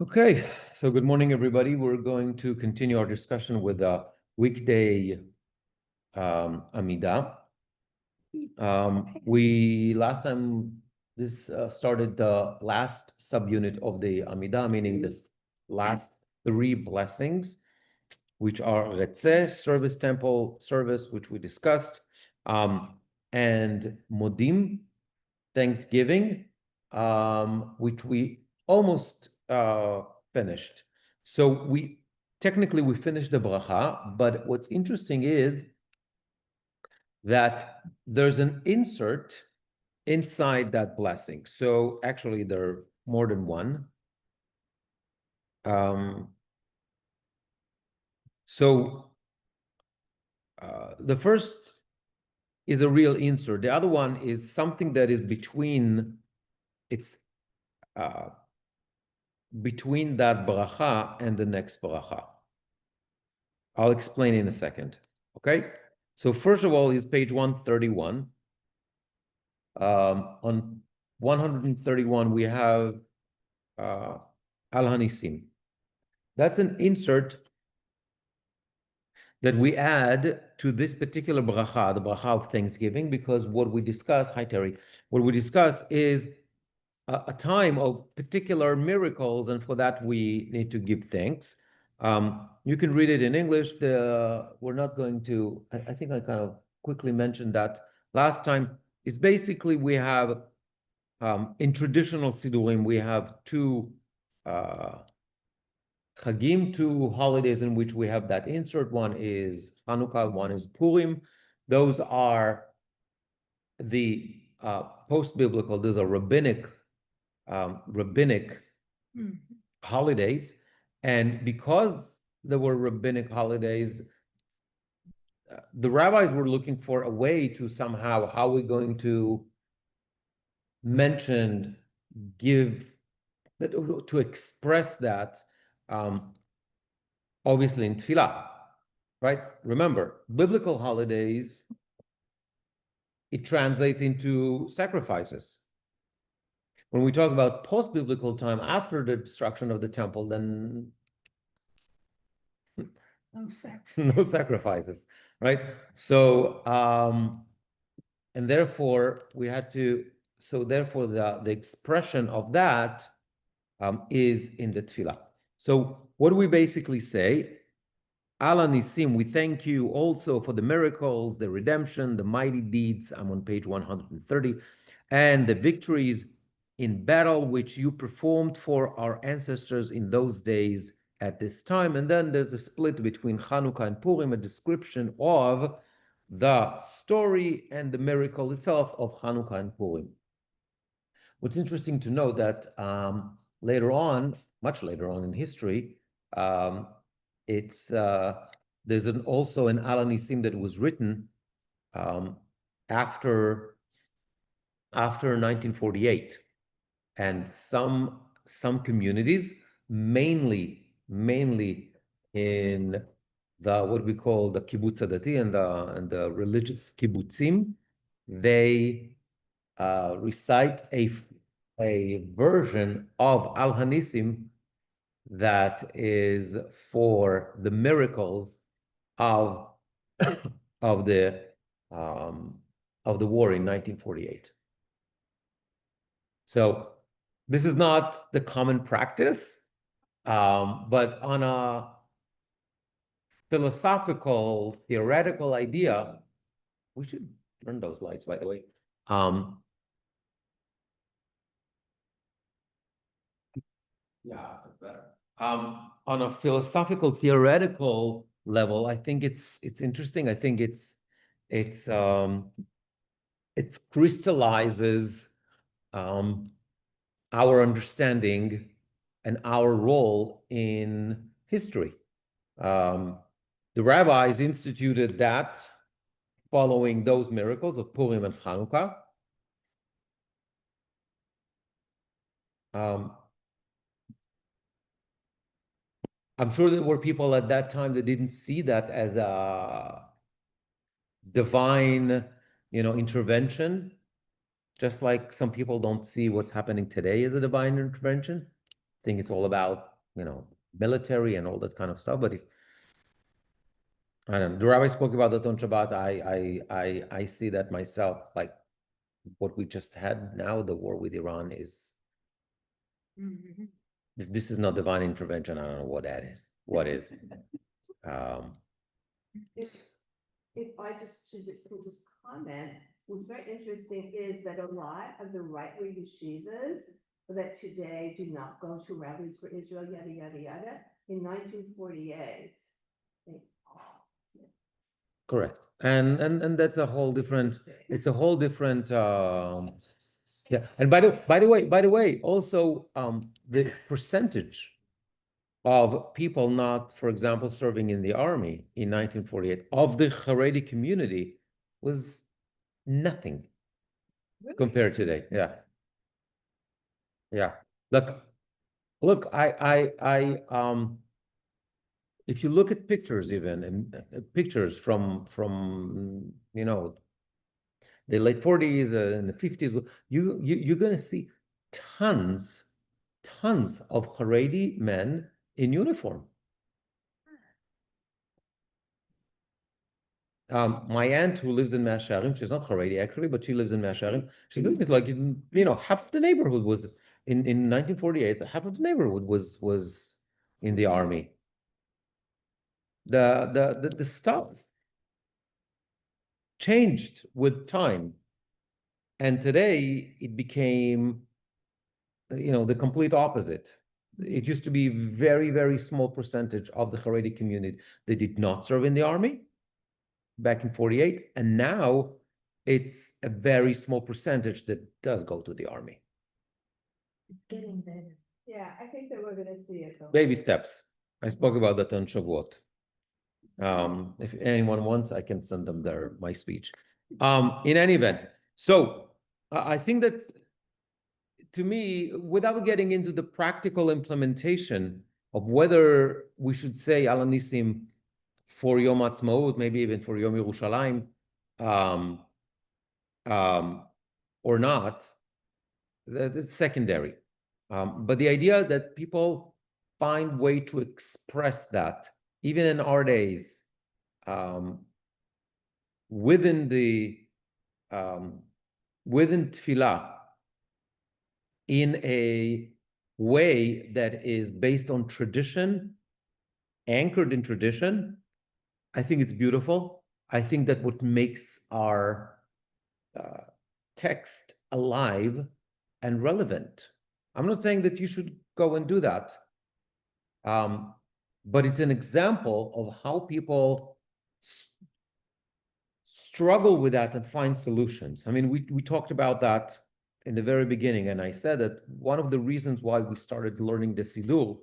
Okay, so good morning, everybody. We're going to continue our discussion with the weekday Amidah. We last time started the last subunit of the Amidah, meaning the last three blessings, which are Retzeh, service, temple service, which we discussed, and Modim, Thanksgiving, which we almost finished. So we finished the bracha, but what's interesting is that there's an insert inside that blessing. So actually there are more than one. The first is a real insert. The other one is something that is between, it's between that bracha and the next bracha. I'll explain in a second, okay? So first of all is page 131. On 131, we have Al Hanisim. That's an insert that we add to this particular bracha, the bracha of Thanksgiving, because what we discuss, hi Terry, what we discuss is a time of particular miracles, and for that we need to give thanks. You can read it in English. We're not going to, I think I kind of quickly mentioned that last time. It's basically we have, in traditional Sidurim, we have two Chagim, two holidays in which we have that insert. One is Hanukkah, one is Purim. Those are the post-biblical, those are rabbinic holidays, and because there were rabbinic holidays, the rabbis were looking for a way to somehow, how are we going to mention, give, to express that, obviously in tefillah, right? Remember, biblical holidays, it translates into sacrifices. When we talk about post-biblical time, after the destruction of the temple, then no sacrifices, right? So, and therefore we had to, so therefore the expression of that is in the tefillah. So what do we basically say? Ala Nisim, we thank you also for the miracles, the redemption, the mighty deeds. I'm on page 130, and the victories in battle which you performed for our ancestors in those days at this time. And then there's a split between Hanukkah and Purim, a description of the story and the miracle itself of Hanukkah and Purim. What's interesting to note that later on, much later on in history, there's also an Al Nisim that was written after 1948, and some communities, mainly in the what we call the kibbutz adati and the religious kibbutzim, they recite a version of Al Hanisim that is for the miracles of the war in 1948. So this is not the common practice, but on a philosophical, theoretical idea, we should turn those lights, by the way. Yeah, better. On a philosophical, theoretical level, I think it's interesting. I think it crystallizes our understanding and our role in history. The rabbis instituted that following those miracles of Purim and Hanukkah. I'm sure there were people at that time that didn't see that as a divine, intervention Just like some people don't see what's happening today as a divine intervention, think it's all about, military and all that kind of stuff. But if I don't know, the rabbi spoke about that on Shabbat. I see that myself, like what we just had now, the war with Iran is, if this is not divine intervention, I don't know what that is. What is? If I could just comment, what's very interesting is that a lot of the right-wing yeshivas that today do not go to rabbis for Israel, yada, yada, yada, in 1948. Correct. And that's a whole different, it's a whole different, yeah. And by the way, also, the percentage of people not, for example, serving in the army in 1948 of the Haredi community was nothing compared to today. Yeah. Yeah. Look, if you look at pictures even, and pictures from the late 40s and the 50s, you're going to see tons of Haredi men in uniform. My aunt who lives in Mea Shearim, she's not Haredi actually, but she lives in Mea Shearim. She told me it's like, half the neighborhood was in 1948, half of the neighborhood was in the army. The stuff changed with time. And today it became, the complete opposite. It used to be very, very small percentage of the Haredi community that did not serve in the army back in 48. And now it's a very small percentage that does go to the army. It's getting better. Yeah, I think that we're going to see it. Baby steps. I spoke about that on Shavuot. If anyone wants, I can send them my speech. In any event, so I think that, to me, without getting into the practical implementation of whether we should say Al Nisim for Yom Ha'atzmaut, maybe even for Yom Yerushalayim, or not, that's secondary. But the idea that people find way to express that, even in our days, within tefillah, in a way that is based on tradition, anchored in tradition, I think it's beautiful. I think that what makes our text alive and relevant. I'm not saying that you should go and do that, but it's an example of how people struggle with that and find solutions. I mean, we talked about that in the very beginning, and I said that one of the reasons why we started learning the Siddur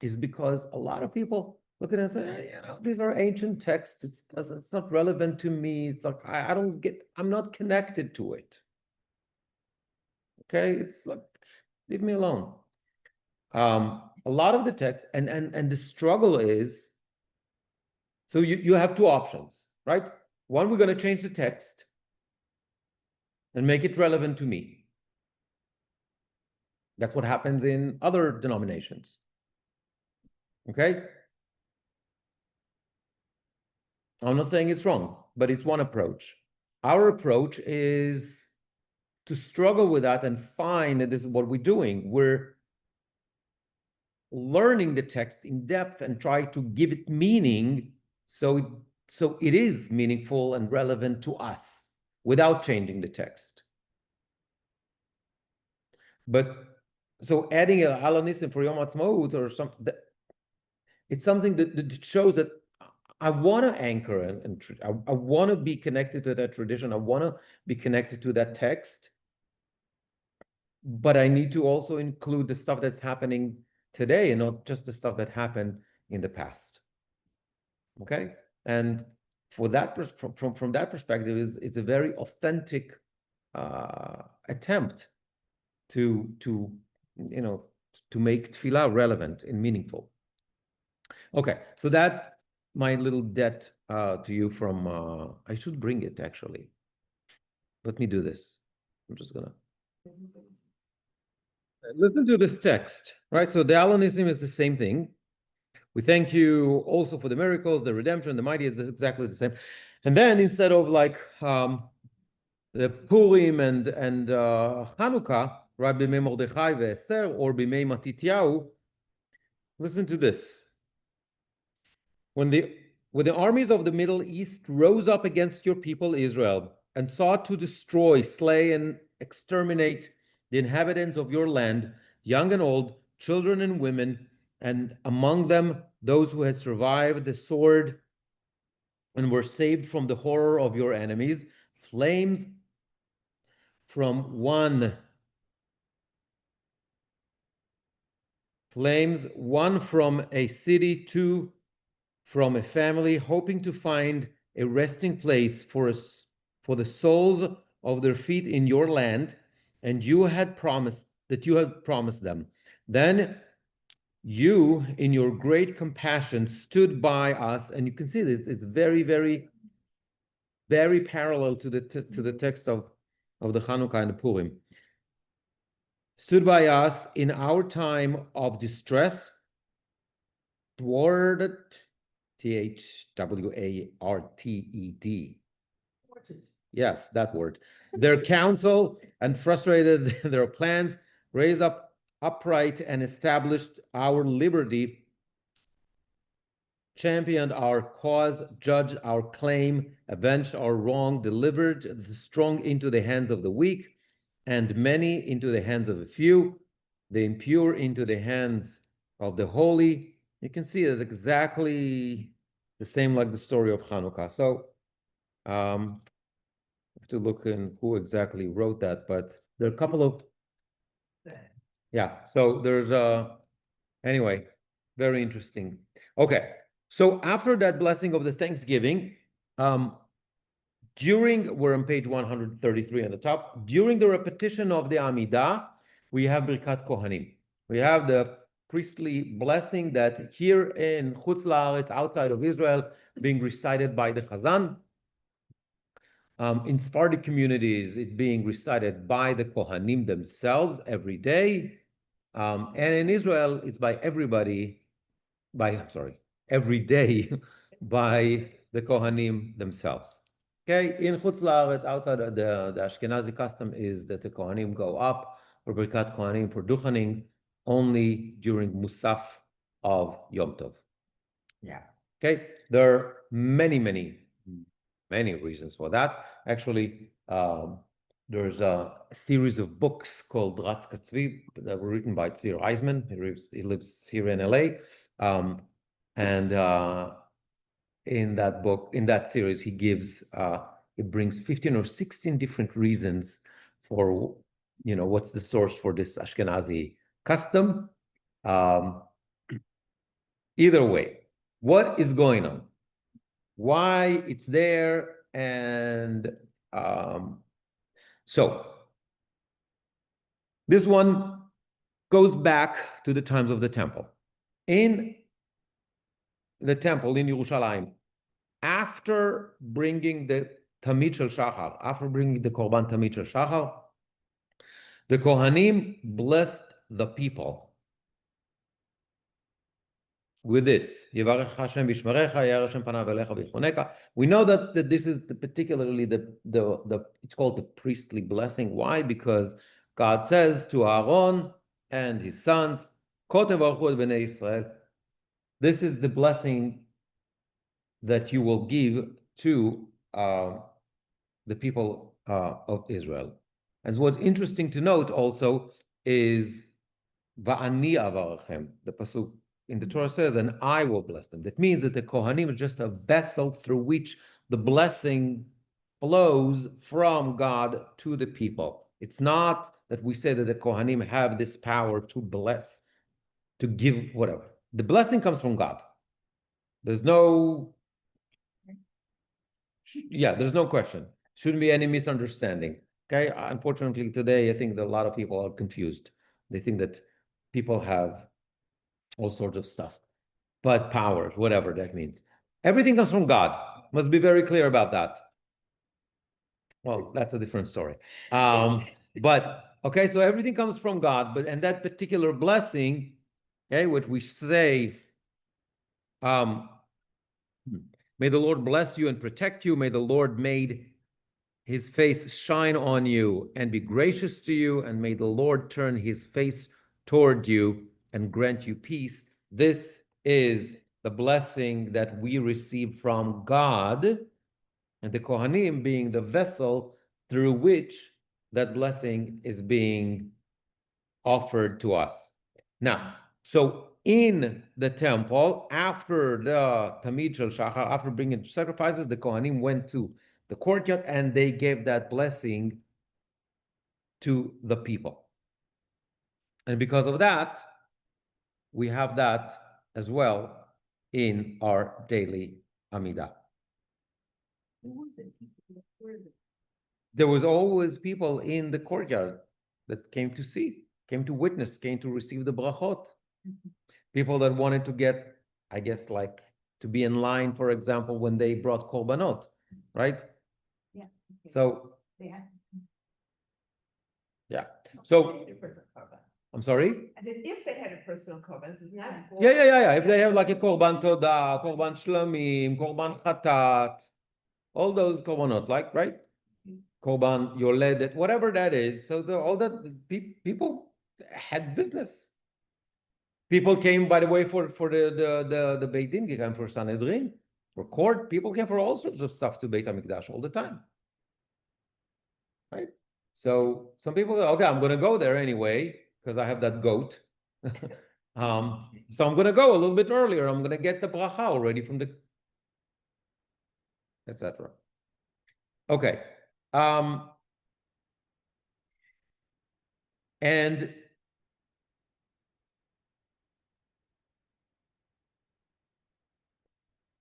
is because a lot of people look at it and say, these are ancient texts. It's not relevant to me. It's like, I'm not connected to it. Okay, it's like, leave me alone. A lot of the text, and the struggle is, so you have two options, right? One, we're going to change the text and make it relevant to me. That's what happens in other denominations. Okay? I'm not saying it's wrong, but it's one approach. Our approach is to struggle with that and find that this is what we're doing. We're learning the text in depth and try to give it meaning so it is meaningful and relevant to us without changing the text. But so adding a Al Nisim for Yom Ha'atzmaut or something, it's something that shows that I want to anchor and I want to be connected to that tradition. I want to be connected to that text, but I need to also include the stuff that's happening today and not just the stuff that happened in the past. Okay, and for that, from that perspective, it's a very authentic attempt to make tefillah relevant and meaningful. Okay, so that's my little debt to you from, I should bring it actually. Let me do this. I'm just gonna Listen to this text, right? So the Alanism is the same thing. We thank you also for the miracles, the redemption, the mighty is exactly the same. And then instead of like the Purim and Hanukkah, right, Bimei Mordechai ve'Esther, or Bimei Matityahu, listen to this. When the armies of the Middle East rose up against your people Israel and sought to destroy, slay, and exterminate the inhabitants of your land, young and old, children and women, and among them those who had survived the sword and were saved from the horror of your enemies, flames from one from a city, two from a family, hoping to find a resting place for the soles of their feet in your land, and you had promised them. Then you, in your great compassion, stood by us, and you can see that it's very, very, very parallel to the text of the Hanukkah and the Purim. Stood by us in our time of distress, thwarted, Thwarted. Yes, that word. Their counsel and frustrated their plans, raised up upright and established our liberty, championed our cause, judged our claim, avenged our wrong, delivered the strong into the hands of the weak, and many into the hands of a few, the impure into the hands of the holy. You can see it's exactly the same like the story of Hanukkah. So I have to look in who exactly wrote that, but there are a couple of, yeah, so there's anyway, very interesting. Okay, so after that blessing of the Thanksgiving, we're on page 133 on the top, during the repetition of the Amidah, we have Birkat Kohanim. We have the priestly blessing that here in Chutz La'aretz, outside of Israel, being recited by the Chazan. In Sephardic communities, it's being recited by the Kohanim themselves every day. And in Israel, it's by everybody, every day by the Kohanim themselves. Okay, in Chutz La'aretz, outside of the Ashkenazi custom is that the Kohanim go up for Birkat Kohanim, for Duchaning, only during Musaf of Yom Tov. Yeah. Okay, there are many reasons for that. Actually, there's a series of books called Ratz Katzvi that were written by Tzvi Reisman. He lives here in LA. And in that book, in that series, he brings 15 or 16 different reasons for, what's the source for this Ashkenazi custom. Either way, what is going on? Why it's there? And so this one goes back to the times of the temple. In the temple in Yerushalayim, after bringing the Tamid Shel Shachar, after bringing the Korban Tamid Shel Shachar, the Kohanim blessed the people with this. We know that this is particularly it's called the priestly blessing. Why? Because God says to Aaron and his sons, this is the blessing that you will give to the people of Israel. And what's interesting to note also is Va'ani avarachem. The pasuk in the Torah says, and I will bless them. That means that the Kohanim is just a vessel through which the blessing flows from God to the people. It's not that we say that the Kohanim have this power to bless, to give whatever. The blessing comes from God. There's no question. Shouldn't be any misunderstanding. Okay. Unfortunately, today, I think that a lot of people are confused. They think that people have all sorts of stuff, but powers, whatever that means. Everything comes from God. Must be very clear about that. Well, that's a different story. But Okay, so everything comes from God, but and that particular blessing, okay, what we say, may the Lord bless you and protect you. May the Lord made his face shine on you and be gracious to you, and may the Lord turn his face toward you and grant you peace. This is the blessing that we receive from God, and the Kohanim being the vessel through which that blessing is being offered to us. Now, so in the temple, after the Tamid Shel Shachar, after bringing sacrifices, the Kohanim went to the courtyard and they gave that blessing to the people. And because of that, we have that as well in our daily Amidah. There was always people in the courtyard that came to see, came to witness, came to receive the brachot. People that wanted to get, I guess, like to be in line, for example, when they brought korbanot, right? Yeah. So, Yeah. yeah. So, I'm sorry? As if they had a personal korban, this is not. Yeah. If they have like a korban todah, korban shlamim, korban chatat, all those korbanot, like, right? Korban yoledet, whatever that is. So all that people had business. People came, by the way, for the Beit Din, came for Sanhedrin, for court. People came for all sorts of stuff to Beit HaMikdash all the time, right? So some people, okay, I'm going to go there anyway because I have that goat. So I'm going to go a little bit earlier. I'm going to get the bracha already from the, etc. Okay. And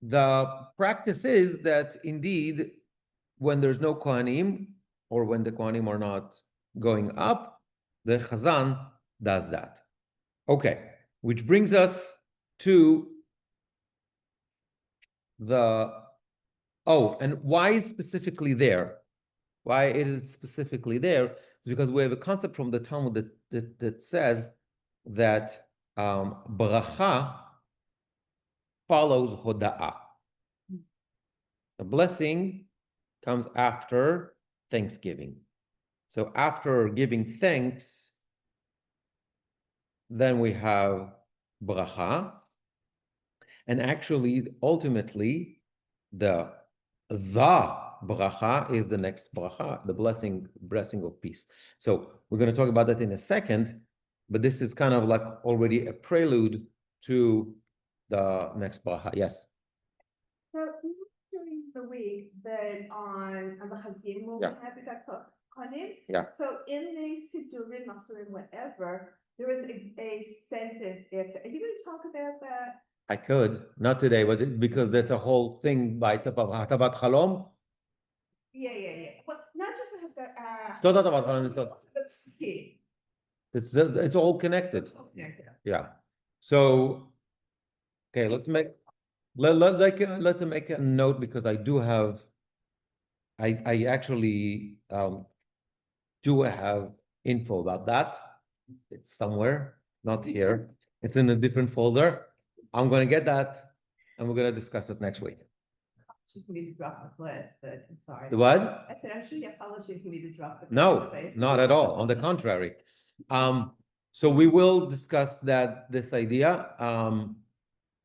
the practice is that indeed, when there's no Kohanim, or when the Kohanim are not going up, the Chazan does that. Okay, which brings us to the, and why specifically there? Why it is specifically there is because we have a concept from the Talmud that says that bracha follows hoda'ah. The blessing comes after thanksgiving. So after giving thanks, then we have bracha. And actually, ultimately, the bracha is the next bracha, the blessing of peace. So we're going to talk about that in a second, but this is kind of like already a prelude to the next bracha. Yes? So during the week that on the Chagim when we have Kohanim. Yeah. So in the Sidurim, Masurim, whatever, there is a sentence after. Are you going to talk about that? I could, not today, but because that's a whole thing by itself. Hatavat Chalom. Yeah. Well, not just the It's not Hatavat Chalom. It's all connected. Yeah. So, okay, let's make a note because I do have. I actually do have info about that. It's somewhere, not here. It's in a different folder. I'm going to get that, and we're going to discuss it next week. She can be to drop the class, but I'm sorry. The what? I said, I'm sure your policy can be to drop the class. No, not at all. On the contrary. So we will discuss this idea,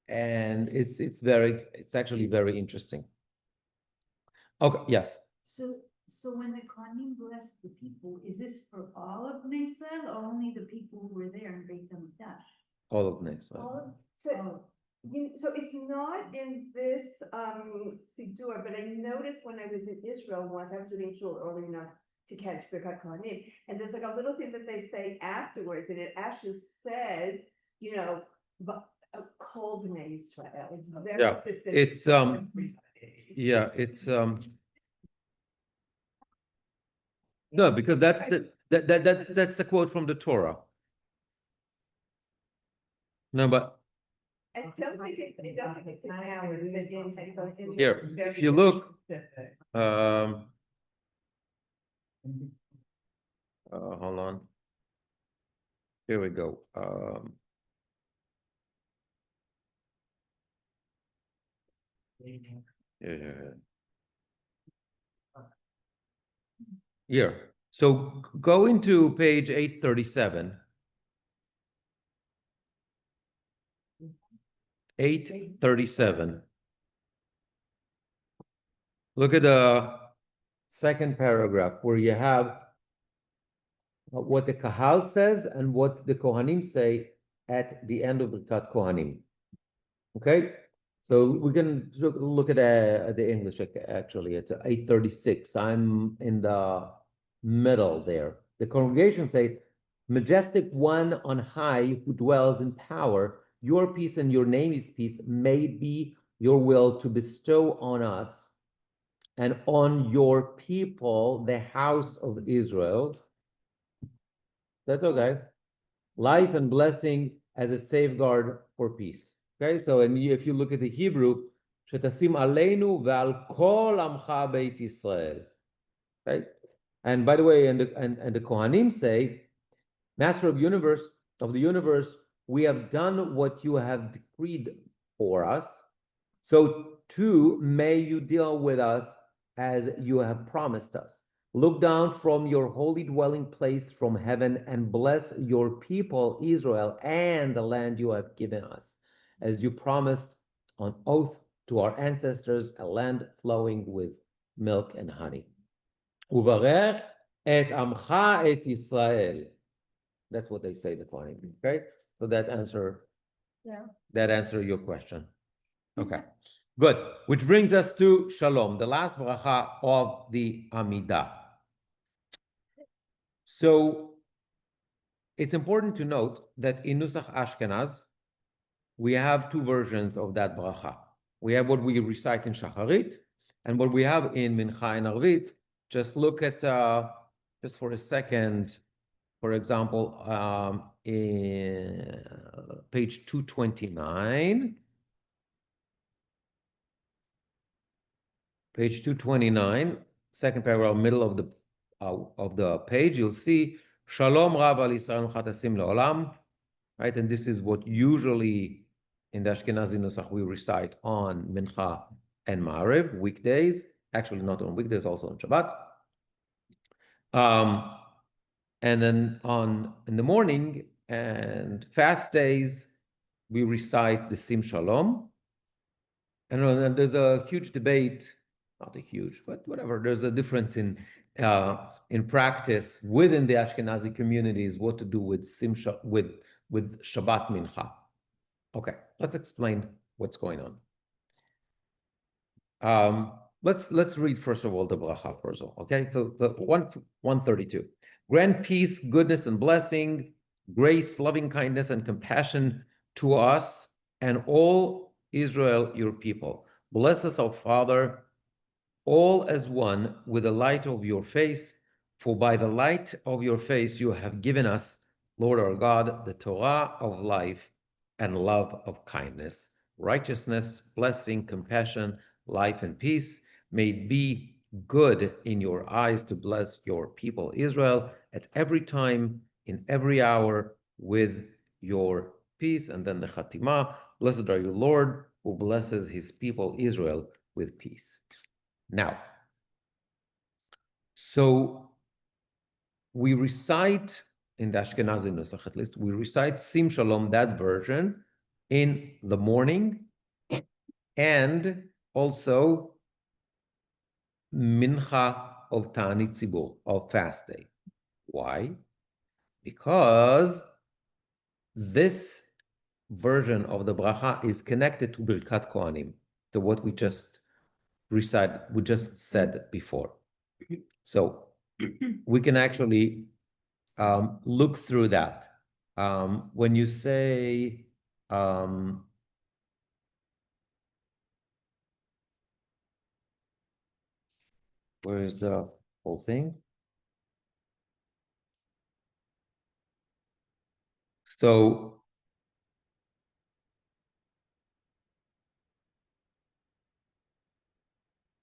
and it's actually very interesting. Okay, yes. So when the Kohanim bless the people, is this for all of Bnei Israel or only the people who were there in Beit HaMikdash? All of Bnei Israel. So it's not in this Sidur, but I noticed when I was in Israel once, I was doing shul early enough to catch Birkat Kohanim, and there's like a little thing that they say afterwards, and it actually says, Kol Bnei Israel. It's very specific. It's it's no, because that's the quote from the Torah. No, but I don't think here, if you look, hold on. Here we go. Here. So go into page 837. 837. Look at the second paragraph where you have what the Kahal says and what the Kohanim say at the end of Birkat Kohanim. Okay, so we can look at the English actually. It's 836. I'm in the middle there. The congregation say, "Majestic one on high who dwells in power, your peace and your name is peace. May be your will to bestow on us and on your people, the house of Israel." That's okay. Life and blessing as a safeguard for peace. Okay, so if you look at the Hebrew, shetasim aleinu ve'al kol amcha beit Yisrael. Okay, and by the way, and the Kohanim say, Master of the universe, we have done what you have decreed for us. So too may you deal with us as you have promised us. Look down from your holy dwelling place from heaven and bless your people, Israel, and the land you have given us, as you promised on oath to our ancestors, a land flowing with milk and honey. Uvarech et amcha et Israel. That's what they say, the Kohanim. Okay, so that answer your question. Okay. Good. Which brings us to Shalom, the last bracha of the Amidah. So it's important to note that in Nusach Ashkenaz, we have two versions of that bracha. We have what we recite in Shacharit and what we have in Mincha and Arvit. Just look at, just for a second, for example, in page 229. Page 229, second paragraph, middle of the page, you'll see Shalom Rav al Yisrael Chatasim Leolam, right? And this is what usually in the Ashkenazi Nusach we recite on Mincha and Ma'ariv, weekdays. Actually, not on weekdays, also on Shabbat. And then in the morning and fast days, we recite the Sim Shalom. And there's a huge debate. Not a huge, but whatever. There's a difference in practice within the Ashkenazi communities what to do with with Shabbat Mincha. Okay, let's explain what's going on. Let's read first of all the bracha first of all. Okay, so the 132. Grant peace, goodness, and blessing, grace, loving kindness, and compassion to us and all Israel, your people. Bless us, our Father, all as one with the light of your face, for by the light of your face you have given us, Lord our God, the Torah of life and love of kindness, righteousness, blessing, compassion, life, and peace. May it be good in your eyes to bless your people Israel at every time, in every hour, with your peace. And then the Chatimah, blessed are you, Lord, who blesses his people Israel with peace. Now, so we recite in the Ashkenazi Nusach, at least, we recite Sim Shalom, that version, in the morning, and also Mincha of Ta'anit Tzibur, of fast day. Why? Because this version of the bracha is connected to Birkat Kohanim, to what we just said before. So we can actually look through that. When you say where is the whole thing? So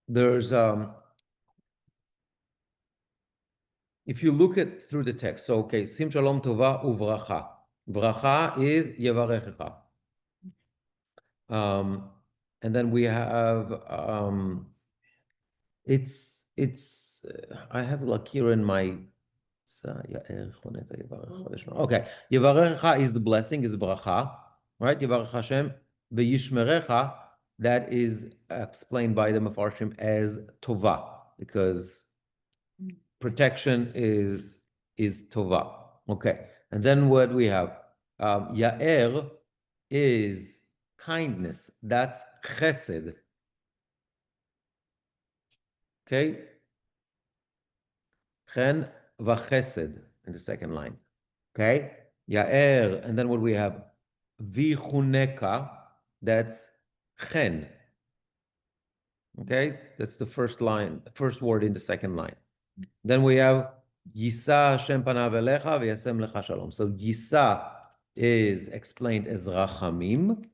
there's if you look at through the text, so okay, Sim Shalom Tova Uvracha. Bracha is Yevarechecha. And then we have I have like here in my okay. Yevarechecha is the blessing, is bracha, right? Yevarech Hashem v'yishmerecha. That is explained by the Mefarshim as tova, because protection is tova. Okay, and then what we have, Ya'er is kindness. That's chesed. Okay, chen v'chesed in the second line. Okay, Ya'er, and then what we have, vichuneka. That's chen. Okay, that's the first line, first word in the second line. Then we have Yisa Hashem panav elecha v'yasem lecha shalom. So Yisa is explained as Rachamim.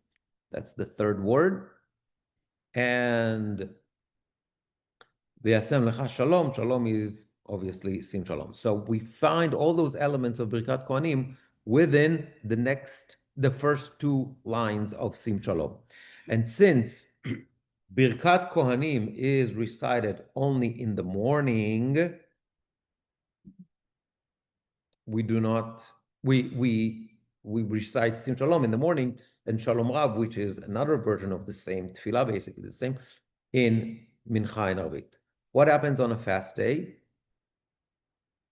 That's the third word. And v'yasem lecha shalom. Shalom is obviously Sim Shalom. So we find all those elements of Birkat Kohanim within the first two lines of Sim Shalom. And since Birkat Kohanim is recited only in the morning, we do not, we recite Sim Shalom in the morning and Shalom Rav, which is another version of the same tefillah, basically the same, in Mincha and Arvit. What happens on a fast day?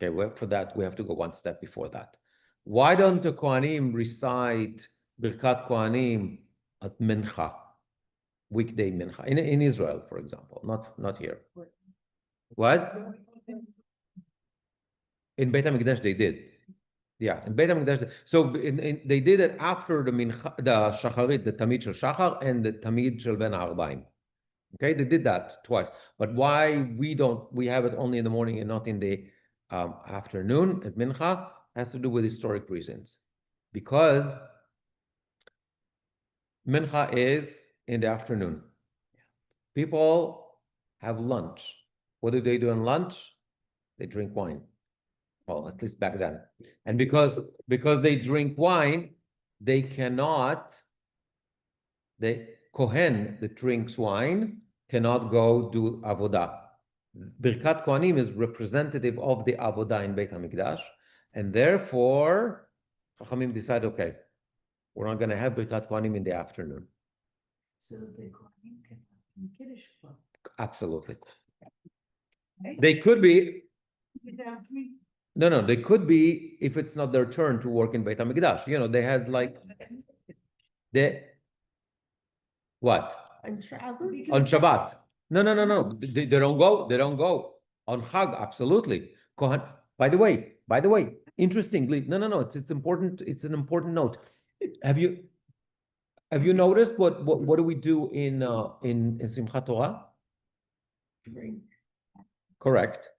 Okay, well, for that, we have to go one step before that. Why don't the Kohanim recite Birkat Kohanim at Mincha, weekday Mincha, in Israel, for example, not here? What? In Beit HaMikdash they did. Yeah, in Beit HaMikdash. So they did it after the Shacharit, the Tamid Shel Shachar, and the Tamid Shel Ben HaArbaim. Okay, they did that twice. But why we have it only in the morning and not in the afternoon at Mincha, has to do with historic reasons. Because Mincha is in the afternoon. People have lunch. What do they do on lunch? They drink wine. Well, at least back then. And because they drink wine, they cannot, the Kohen that drinks wine cannot go do Avodah. Birkat Kohanim is representative of the Avodah in Beit HaMikdash, and therefore, Chachamim decide, okay, we're not going to have Birkat Kohanim in the afternoon. So the Kohanim can have Kiddush Club. Absolutely. They could be, Without drink. no, they could be if it's not their turn to work in Beit HaMikdash. You know, they had like, what? On travel? On Shabbat. No. They don't go. On Chag, absolutely. Kohan. By the way, interestingly, no. It's important. It's an important note. Have you noticed what do we do in Simchat Torah? Drink. Correct.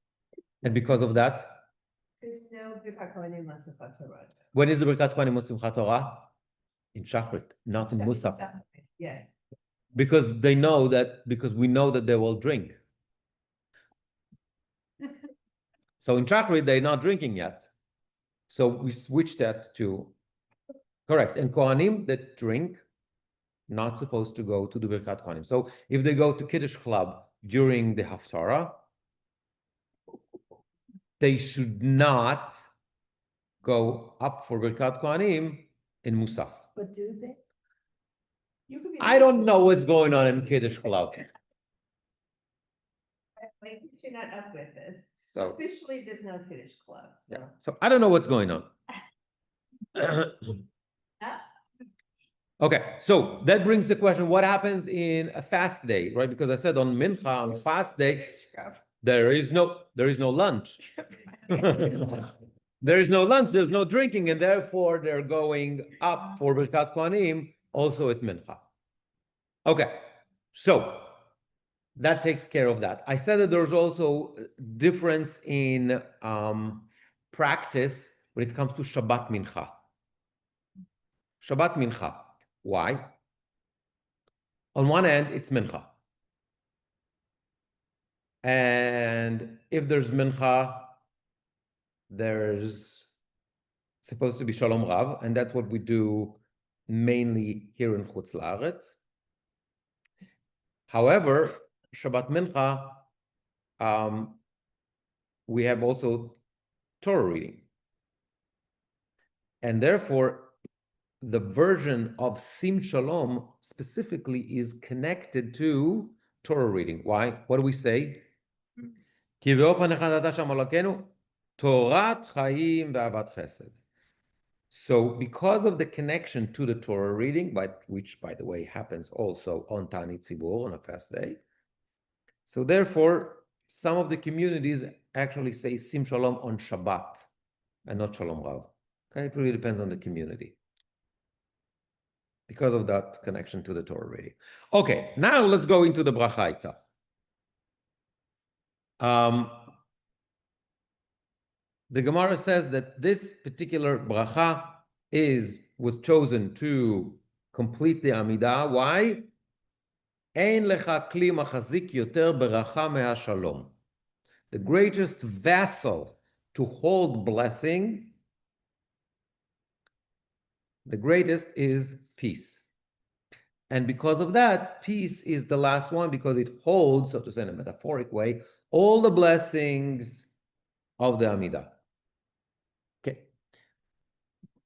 And because of that, There's no Birkat Kohanim on Simchat Torah. when is the Birkat Kohanim on Simchat Torah? In Shachrit, not in Musaf. Yeah. Because we know that they will drink. So in Shachrit, they're not drinking yet. So we switch that to correct. And Kohanim that drink, not supposed to go to the Birkat Kohanim. So if they go to Kiddush Club during the Haftarah, they should not go up for Birkat Kohanim in Musaf. But do they? You could be. I don't know what's going on in Kiddush Club. Maybe you're not up with this. So Officially, there's no Kiddush Club. So. yeah. So I don't know what's going on. Okay, so that brings the question, what happens in a fast day, right? Because I said on Mincha, on fast day, there is no lunch. There is no lunch, there's no drinking, and therefore they're going up for Birkat Kohanim also at Mincha. Okay, so that takes care of that. I said that there's also difference in practice when it comes to Shabbat Mincha. Shabbat Mincha. Why? On one hand, it's Mincha. And if there's Mincha, there's supposed to be Shalom Rav, and that's what we do mainly here in Chutz La'aretz. However, Shabbat Mincha, we have also Torah reading. And therefore, the version of Sim Shalom specifically is connected to Torah reading. Why? What do we say? Ki ve'or panecha nata Hashem Elokeinu, Torat Chaim ve'avat Chesed. So because of the connection to the Torah reading, which, by the way, happens also on Ta'anit Tzibur, on a fast day, so therefore, some of the communities actually say Sim Shalom on Shabbat and not Shalom Rav. Okay, it really depends on the community because of that connection to the Torah reading. Okay, now let's go into the bracha itself. The Gemara says that this particular bracha was chosen to complete the Amidah. Why? Ein lecha kli machazik yoter beracha meha shalom. The greatest vessel to hold blessing, the greatest is peace. And because of that, peace is the last one because it holds, so to say in a metaphoric way, all the blessings of the Amidah. Okay.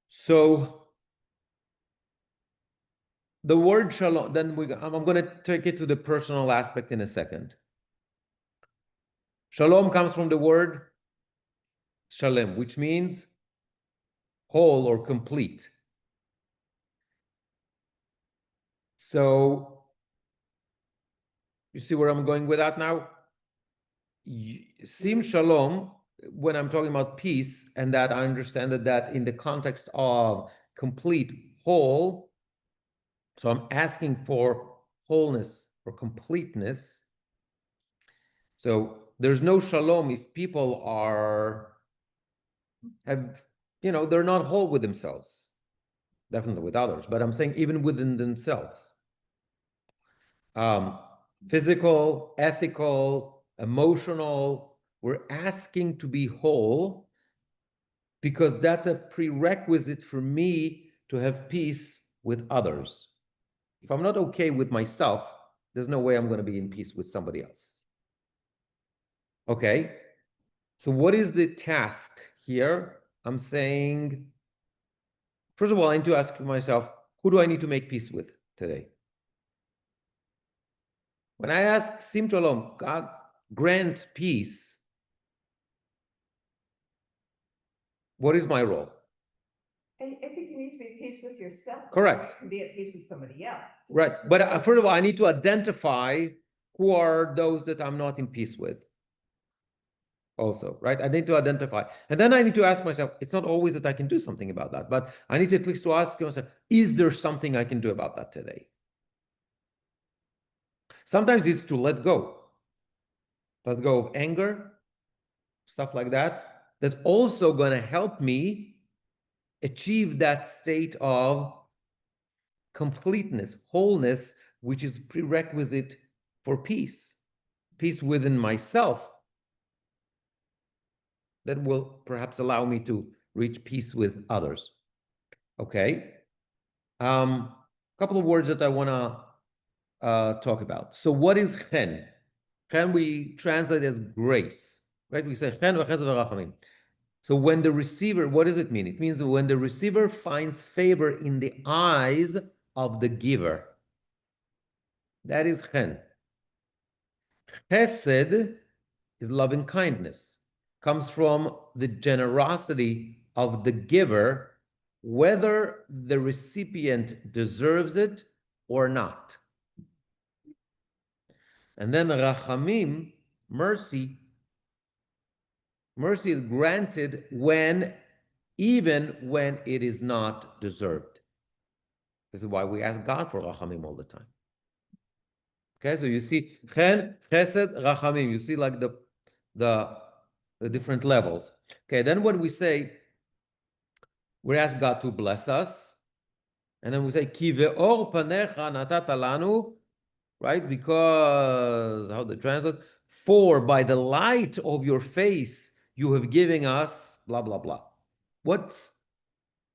So the word shalom, then I'm going to take it to the personal aspect in a second. Shalom comes from the word shalem, which means whole or complete. So you see where I'm going with that now? Sim shalom, when I'm talking about peace, and that I understand that in the context of complete whole, so I'm asking for wholeness or completeness. So there's no shalom if people they're not whole with themselves, definitely with others, but I'm saying even within themselves. Physical, ethical, emotional, we're asking to be whole because that's a prerequisite for me to have peace with others. If I'm not okay with myself, there's no way I'm going to be in peace with somebody else. Okay, so what is the task here? I'm saying, first of all, I need to ask myself, who do I need to make peace with today? When I ask Sim Shalom, God grant peace, what is my role? I think you need to be at peace with yourself. Correct. You can be at peace with somebody else. Right, but first of all, I need to identify who are those that I'm not in peace with. Also, right? I need to identify. And then I need to ask myself, it's not always that I can do something about that, but I need to at least to ask myself, is there something I can do about that today? Sometimes it's to let go. Let go of anger, stuff like that. That's also going to help me achieve that state of completeness, wholeness, which is prerequisite for peace. Peace within myself that will perhaps allow me to reach peace with others. Okay. A couple of words that I want to talk about. So what is chen? Chen we translate as grace, right? We say chen v'chesed v'rachamim. So when the receiver, what does it mean? It means when the receiver finds favor in the eyes of the giver. That is chen. Chesed is loving kindness. Comes from the generosity of the giver, whether the recipient deserves it or not. And then rachamim, mercy is granted even when it is not deserved. This is why we ask God for rachamim all the time. Okay, so you see, chen, chesed, rachamim. You see, like the different levels. Okay, then when we say, we ask God to bless us, and then we say, ki ve'or panecha natata lanu, right? Because, how they translate? For by the light of your face, you have given us, blah, blah, blah. What's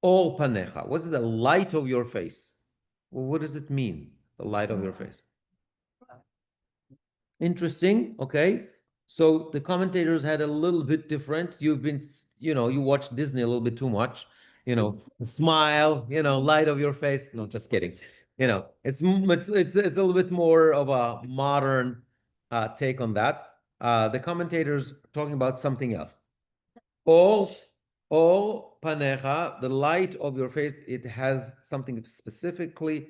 All panecha. What is the light of your face? Well, what does it mean? The light of your face. Interesting. Okay. So the commentators had a little bit different. You've been, you watch Disney a little bit too much. Smile. Light of your face. No, just kidding. It's a little bit more of a modern take on that. The commentators talking about something else. All panecha, the light of your face, it has something specifically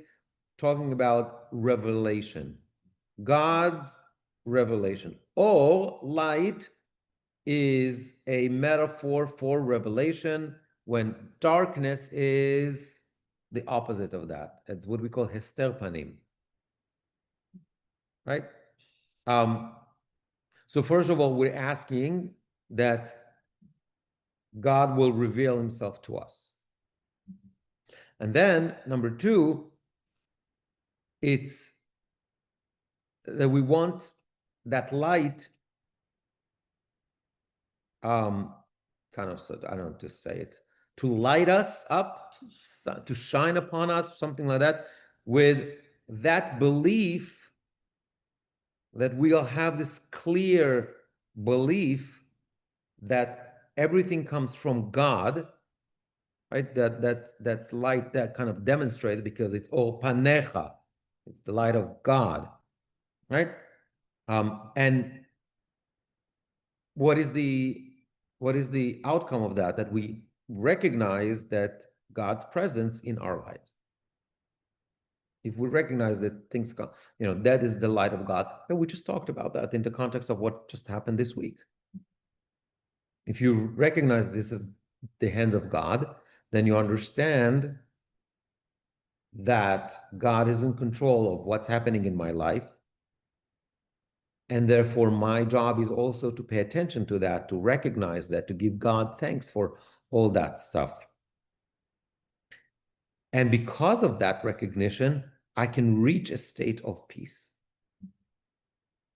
talking about revelation, God's revelation. All light is a metaphor for revelation, when darkness is the opposite of that. It's what we call hester panim, right? So first of all, we're asking that God will reveal himself to us. And then number two, it's that we want that light, kind of, so I don't know to say it, to light us up, to shine upon us, something like that, with that belief that we'll have this clear belief that everything comes from God, right? That light that kind of demonstrated, because it's all panecha, it's the light of God, right? And what is the outcome of that? That we recognize that God's presence in our lives. If we recognize that things come, that is the light of God. And we just talked about that in the context of what just happened this week. If you recognize this as the hand of God, then you understand that God is in control of what's happening in my life. And therefore, my job is also to pay attention to that, to recognize that, to give God thanks for all that stuff. And because of that recognition, I can reach a state of peace.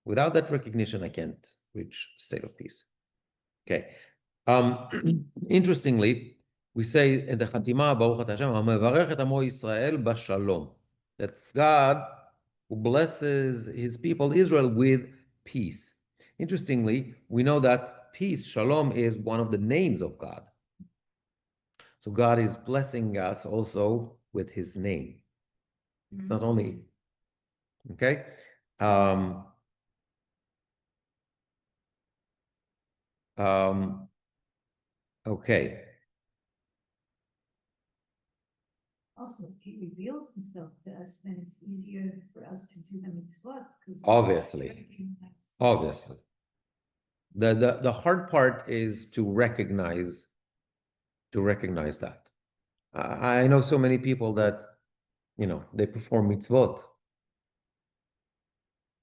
Without that recognition, I can't reach a state of peace. Okay. Interestingly, we say in the Chatima, Baruch Hashem, HaMevarech et Amo Yisrael b'shalom, that God who blesses his people Israel with peace. Interestingly, we know that peace, shalom, is one of the names of God. So God is blessing us also with his name. It's not only, okay? Okay. Also, if he reveals himself to us, then it's easier for us to do the mitzvot. Obviously. Obviously. The hard part is to recognize that. I know so many people that, they perform mitzvot.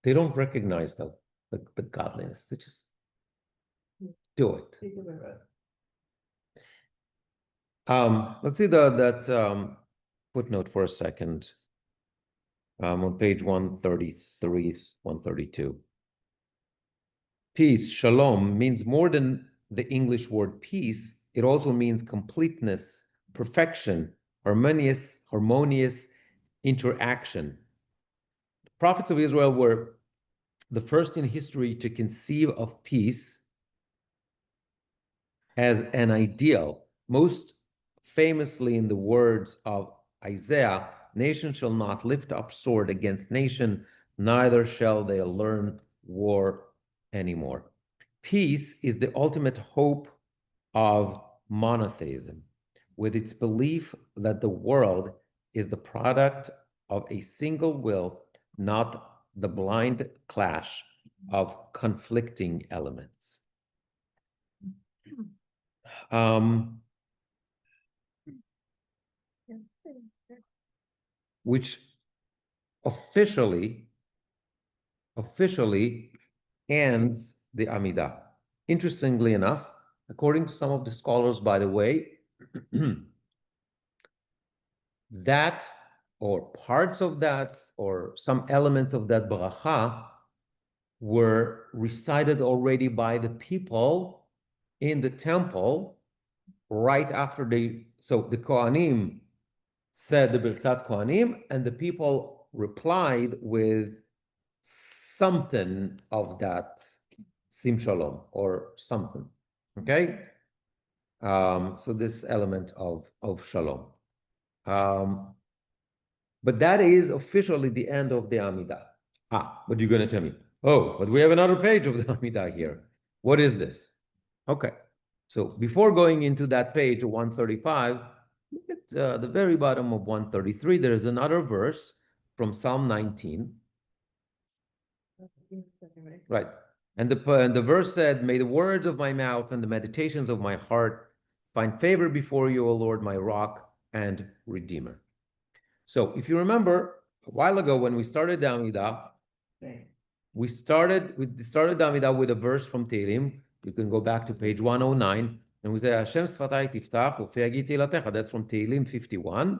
They don't recognize the godliness. They just do it. Let's see that footnote for a second. On page 133, 132. Peace, shalom, means more than the English word peace. It also means completeness, perfection, harmonious interaction. The prophets of Israel were the first in history to conceive of peace as an ideal. Most famously, in the words of Isaiah, nation shall not lift up sword against nation, neither shall they learn war anymore. Peace is the ultimate hope of monotheism, with its belief that the world is the product of a single will, not the blind clash of conflicting elements. Which officially ends the Amidah. Interestingly enough, according to some of the scholars, by the way, that, or parts of that, or some elements of that bracha were recited already by the people in the temple right after so the Kohanim said the Birkat Kohanim, and the people replied with something of that Sim Shalom or something. Okay? So this element of Shalom. But that is officially the end of the Amidah. But you're going to tell me, oh, but we have another page of the Amidah here. What is this? Okay. So before going into that page 135, look at the very bottom of 133. There's another verse from Psalm 19. Right. And the verse said, may the words of my mouth and the meditations of my heart find favor before you, O Lord, my rock and redeemer. So if you remember a while ago when we started the Amidah, we started the Amidah with a verse from Tehillim. You can go back to page 109, and we say, Hashem sfatai tiftach u'fe'agi teilatecha. That's from Tehillim 51.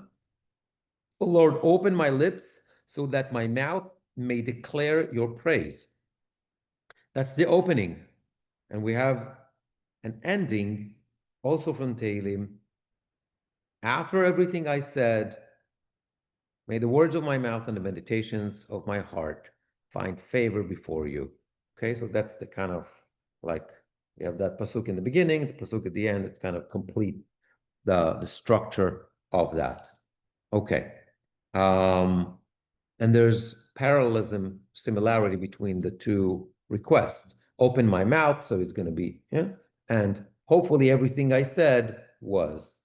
O Lord, open my lips so that my mouth may declare your praise. That's the opening. And we have an ending also from Tehillim. After everything I said, may the words of my mouth and the meditations of my heart find favor before you. Okay, so that's the kind of like, you have that pasuk in the beginning, the pasuk at the end, it's kind of complete the structure of that. Okay. And there's parallelism, similarity between the two requests. Open my mouth, so it's going to be, and hopefully everything I said was,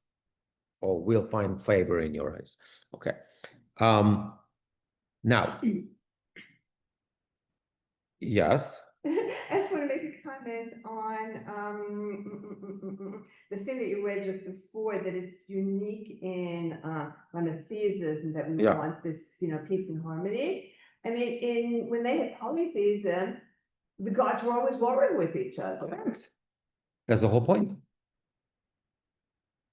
or will find favor in your eyes. Okay. Now, yes. I just want to make a comment on the thing that you read just before, that it's unique in monotheism, that we want this, peace and harmony. I mean, when they had polytheism, the gods were always warring with each other. Correct. That's the whole point.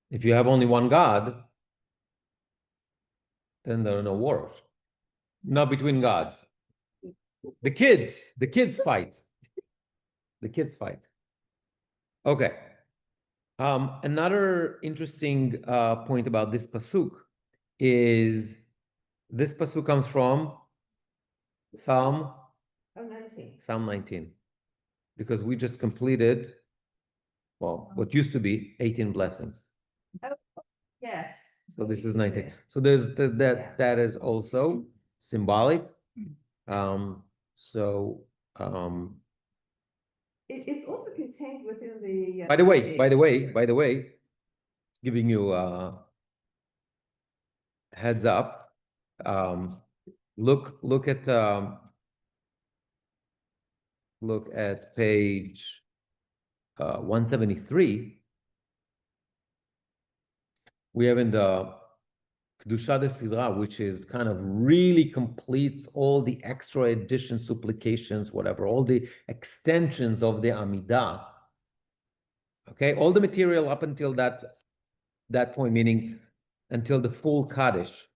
If you have only one God, then there are no wars. Not between gods. The kids fight. The kids fight. Okay. Another interesting point about this pasuk is this pasuk comes from Psalm 19. Psalm 19, because we just completed, well, what used to be 18 blessings. Oh, yes. So this is 19. So there's that is also symbolic. It's also contained within the. By the way, it's giving you a heads up. Look at page 173. We have in the Kedusha de Sidra, which is kind of really completes all the extra additions, supplications, whatever, all the extensions of the Amidah. Okay, all the material up until that point, meaning until the full Kaddish.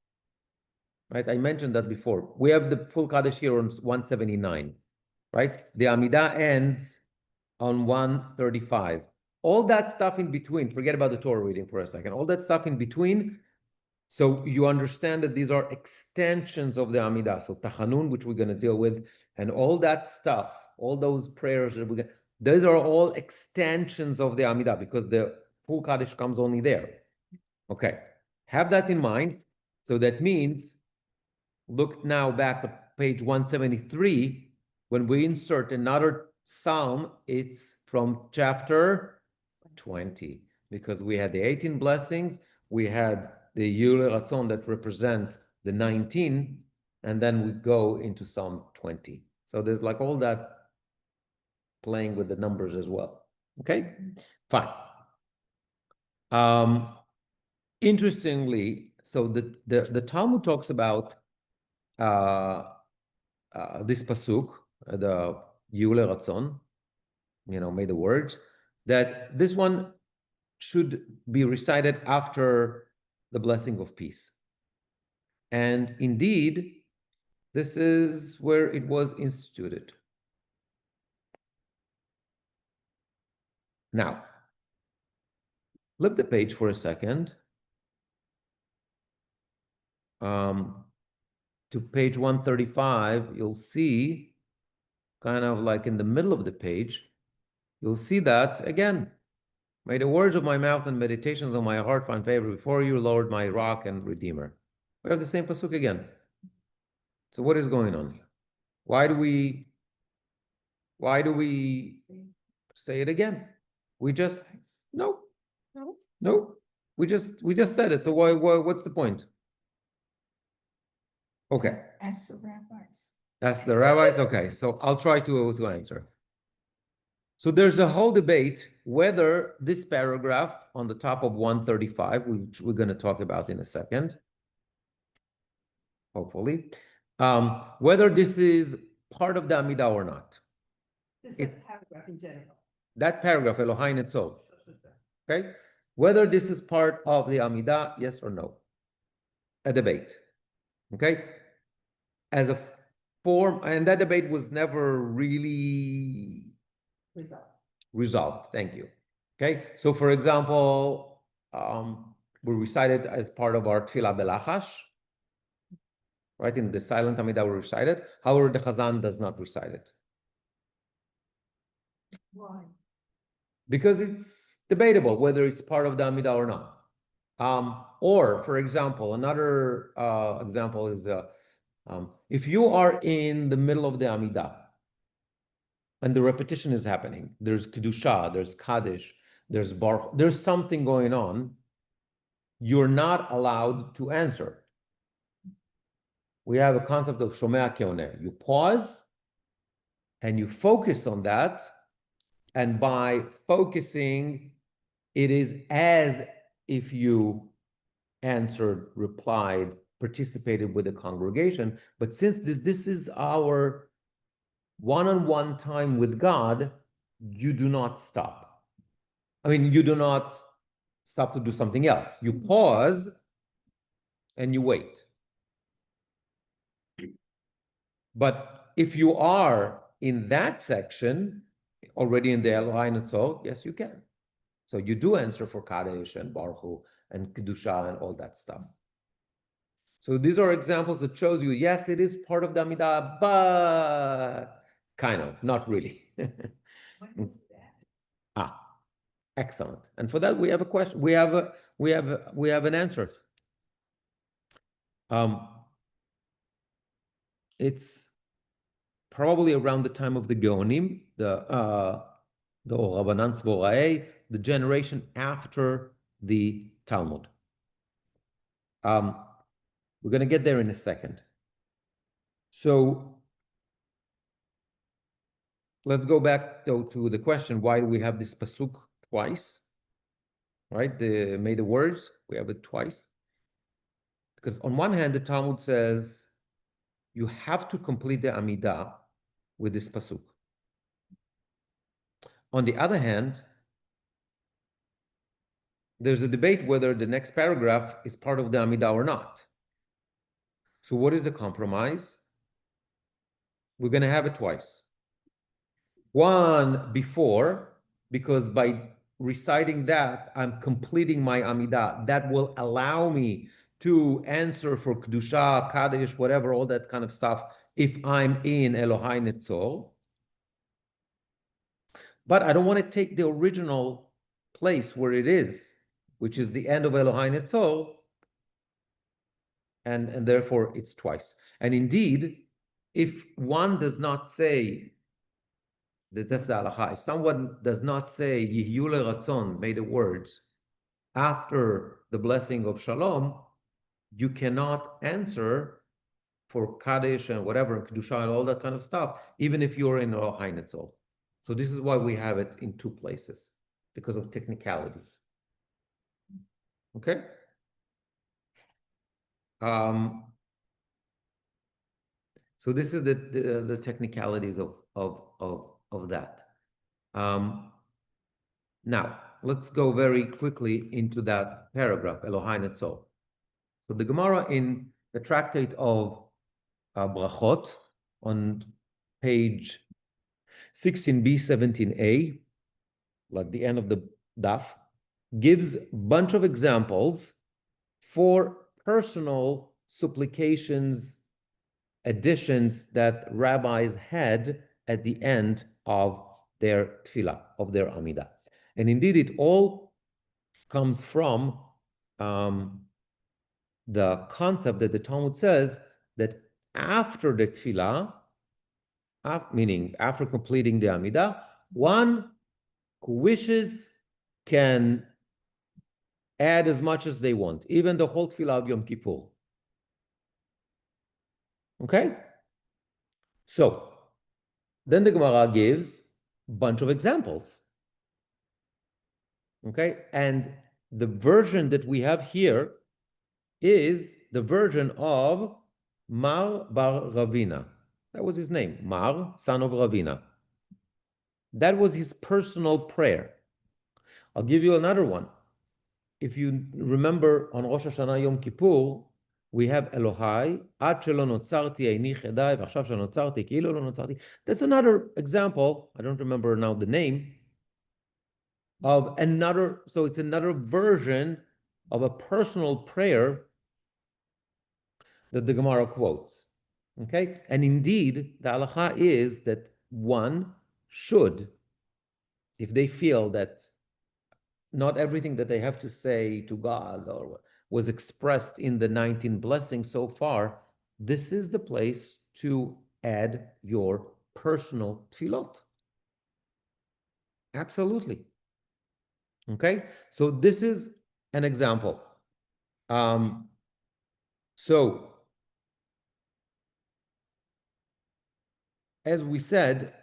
Right, I mentioned that before. We have the full Kaddish here on 179. Right, the Amidah ends on 135. All that stuff in between, forget about the Torah reading for a second. All that stuff in between. So you understand that these are extensions of the Amidah. So Tachanun, which we're going to deal with, and all that stuff, all those prayers that we get, those are all extensions of the Amidah, because the full Kaddish comes only there. Okay, have that in mind. So that means, look now back at page 173. When we insert another psalm, it's from chapter 20, because we had the 18 blessings, we had the Yule Ratzon that represent the 19, and then we go into Psalm 20. So there's like all that playing with the numbers as well. Okay, fine. Interestingly, so the Talmud talks about this pasuk, the Yule Ratzon, may the words, that this one should be recited after the blessing of peace. And indeed, this is where it was instituted. Now, Flip the page for a second. To page 135, you'll see kind of like in the middle of the page, you'll see that again. May the words of my mouth and meditations of my heart find favor before you, Lord, my rock and redeemer. We have the same pasuk again. So what is going on here? Why do we say it again? We just no. We just said it. So what's the point? Okay. Ask the rabbis. Ask the rabbis. Okay, so I'll try to answer. So there's a whole debate whether this paragraph on the top of 135, which we're going to talk about in a second, hopefully, whether this is part of the Amidah or not. This is a paragraph in general. That paragraph, Elohai Netzol, okay? Whether this is part of the Amidah, yes or no. A debate, okay? As a form, and that debate was never really resolved. Thank you. Okay, so for example, we recite it as part of our Tefillah Belachash, right? In the silent Amidah, we recite it. However, the Chazan does not recite it. Why? Because it's debatable whether it's part of the Amidah or not. Or, for example, another example is if you are in the middle of the Amidah and the repetition is happening, there's Kedusha, there's Kaddish, there's Baruch, there's something going on, you're not allowed to answer. We have a concept of Shomea Keoneh. You pause and you focus on that, and by focusing, it is as if you answered, replied, participated with the congregation. But since this is our one-on-one time with God, you do not stop. I mean, you do not stop to do something else. You pause and you wait. But if you are in that section, already in the Elohai Netzol, yes, you can. So you do answer for Kaddish and Baruch Hu and Kedusha and all that stuff. So these are examples that shows you, yes, it is part of the Amidah, but kind of, not really. Excellent. And for that, we have a question. We have an answer. It's probably around the time of the Geonim, the Rabbanan Svora'ei, the generation after the Talmud. We're going to get there in a second. So let's go back though to the question, why do we have this pasuk twice? Right? May the words, we have it twice. Because on one hand, the Talmud says you have to complete the Amidah with this pasuk. On the other hand, there's a debate whether the next paragraph is part of the Amidah or not. So what is the compromise? We're going to have it twice. One before, because by reciting that, I'm completing my Amidah. That will allow me to answer for Kedusha, Kaddish, whatever, all that kind of stuff, if I'm in Elohai Netzol. But I don't want to take the original place where it is, which is the end of Elohai Netzol, and therefore it's twice. And indeed, if one does not say, that's the halacha, if someone does not say Yihiyu leRatzon, may the words, after the blessing of Shalom, you cannot answer for Kaddish and whatever, and Kedusha and all that kind of stuff, even if you're in Elohai Netzol. So this is why we have it in two places, because of technicalities. Okay? So this is the technicalities of that. Now, let's go very quickly into that paragraph, Elohai Netzol. So the Gemara in the tractate of Brachot on page 16b, 17a, like the end of the daf, gives a bunch of examples for personal supplications, additions that rabbis had at the end of their tefillah, of their Amidah. And indeed, it all comes from the concept that the Talmud says that after the tefillah, meaning after completing the Amidah, one who wishes can add as much as they want, even the whole tefillah of Yom Kippur. Okay? So, then the Gemara gives a bunch of examples. Okay? And the version that we have here is the version of Mar bar Ravina. That was his name, Mar, son of Ravina. That was his personal prayer. I'll give you another one. If you remember on Rosh Hashanah Yom Kippur, we have Elohai, Ad shelo notzarti eini chedai, v'achshav shenotzarti כאילו לא notzarti. That's another example, I don't remember now the name, of another, so it's another version of a personal prayer that the Gemara quotes. Okay? And indeed, the halacha is that one should, if they feel that not everything that they have to say to God or was expressed in the 19 blessings so far, this is the place to add your personal tefillot. Absolutely. Okay? So this is an example. So, as we said,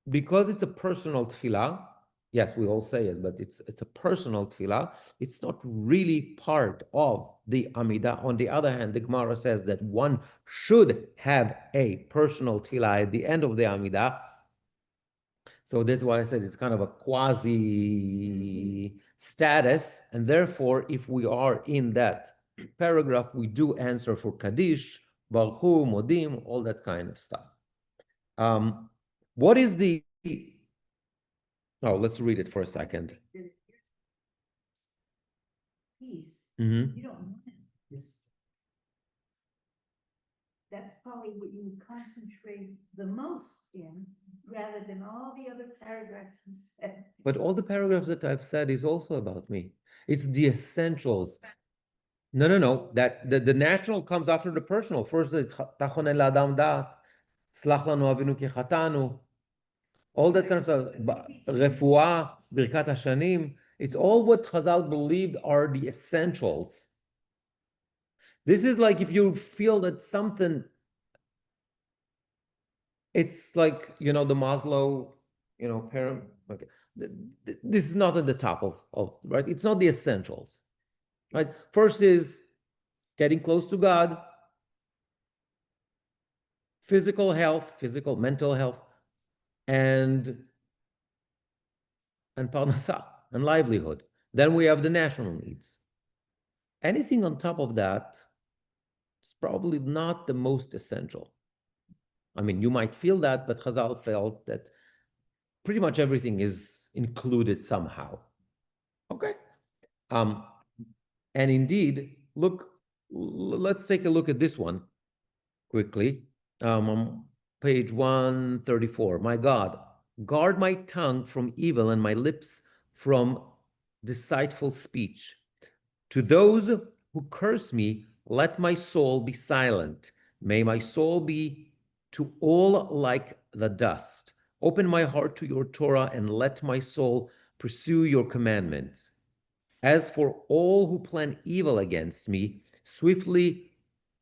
because it's a personal tefillah, yes, we all say it, but it's a personal tefillah. It's not really part of the Amidah. On the other hand, the Gemara says that one should have a personal tefillah at the end of the Amidah. So that's why I said it's kind of a quasi status. And therefore, if we are in that paragraph, we do answer for Kaddish, Baruch Hu, Modim, all that kind of stuff. What is the... Oh, let's read it for a second. Peace. Mm-hmm. You don't want this. That's probably what you would concentrate the most in, rather than all the other paragraphs you said. But all the paragraphs that I've said is also about me. It's the essentials. No. That the national comes after the personal. First, the tachon el adam dat, slach lanu avinu ki chatanu, all that kind of stuff. Refuah, birkat hashanim. It's all what Chazal believed are the essentials. This is like if you feel that something, it's like, the Maslow, pyramid. Okay. This is not at the top of, right? It's not the essentials, right? First is getting close to God, physical health, mental health, and parnasa, and livelihood. Then we have the national needs. Anything on top of that is probably not the most essential. I mean, you might feel that, but Chazal felt that pretty much everything is included somehow. Okay? And indeed, let's take a look at this one quickly. On page 134. My God, guard my tongue from evil and my lips from deceitful speech. To those who curse me, let my soul be silent. May my soul be to all like the dust. Open my heart to your Torah and let my soul pursue your commandments. As for all who plan evil against me, swiftly,